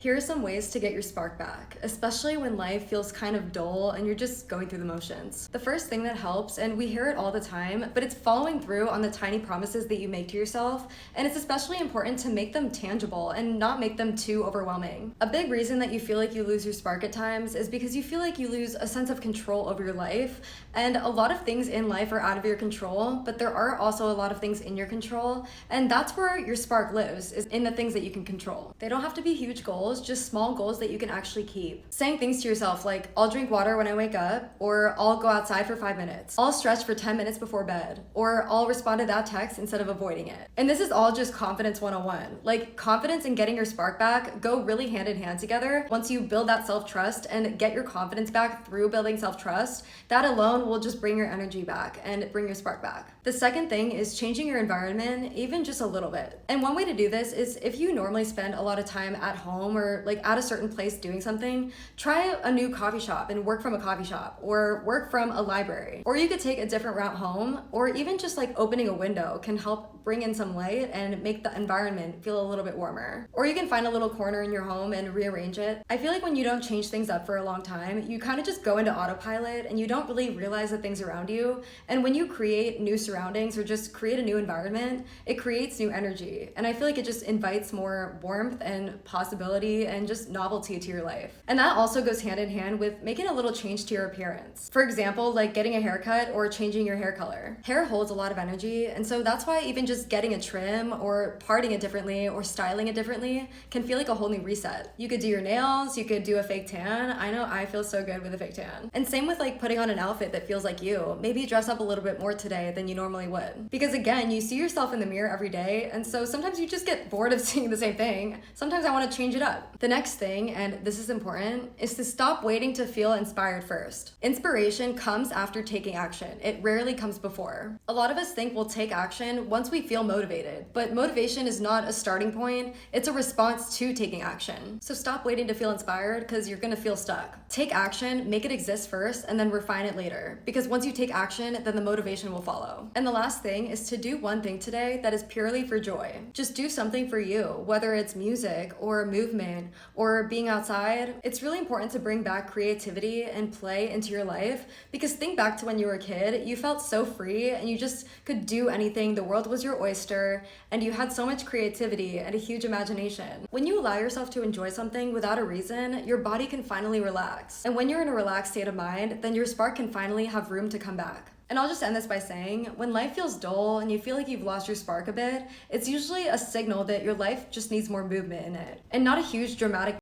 Here are some ways to get your spark back, especially when life feels kind of dull and you're just going through the motions. The first thing that helps, and we hear it all the time, but it's following through on the tiny promises that you make to yourself, and it's especially important to make them tangible and not make them too overwhelming. A big reason that you feel like you lose your spark at times is because you feel like you lose a sense of control over your life, and a lot of things in life are out of your control, but there are also a lot of things in your control, and that's where your spark lives, is in the things that you can control. They don't have to be huge goals, just small goals that you can actually keep. Saying things to yourself like, I'll drink water when I wake up, or I'll go outside for 5 minutes, I'll stretch for 10 minutes before bed, or I'll respond to that text instead of avoiding it. And this is all just confidence 101. Like, confidence and getting your spark back go really hand in hand together. Once you build that self-trust and get your confidence back through building self-trust, that alone will just bring your energy back and bring your spark back. The second thing is changing your environment, even just a little bit. And one way to do this is if you normally spend a lot of time at home or like at a certain place doing something, try a new coffee shop and work from a coffee shop or work from a library. Or you could take a different route home, or even just like opening a window can help bring in some light and make the environment feel a little bit warmer. Or you can find a little corner in your home and rearrange it. I feel like when you don't change things up for a long time, you kind of just go into autopilot and you don't really realize the things around you. And when you create new surroundings or just create a new environment, it creates new energy. And I feel like it just invites more warmth and possibility and just novelty to your life. And that also goes hand in hand with making a little change to your appearance. For example, like getting a haircut or changing your hair color. Hair holds a lot of energy, and so that's why even just getting a trim or parting it differently or styling it differently can feel like a whole new reset. You could do your nails, you could do a fake tan. I know I feel so good with a fake tan. And same with like putting on an outfit that feels like you. Maybe dress up a little bit more today than you normally would. Because again, you see yourself in the mirror every day, and so sometimes you just get bored of seeing the same thing. Sometimes I want to change it up. The next thing, and this is important, is to stop waiting to feel inspired first. Inspiration comes after taking action. It rarely comes before. A lot of us think we'll take action once we feel motivated, but motivation is not a starting point, it's a response to taking action. So stop waiting to feel inspired because you're gonna feel stuck. Take action, make it exist first, and then refine it later. Because once you take action, then the motivation will follow. And the last thing is to do one thing today that is purely for joy. Just do something for you, whether it's music or movement or being outside. It's really important to bring back creativity and play into your life, because think back to when you were a kid, you felt so free and you just could do anything. The world was your oyster and you had so much creativity and a huge imagination. When you allow yourself to enjoy something without a reason, your body can finally relax. And when you're in a relaxed state of mind, then your spark can finally have room to come back. And I'll just end this by saying, when life feels dull and you feel like you've lost your spark a bit, it's usually a signal that your life just needs more movement in it, and not a huge dramatic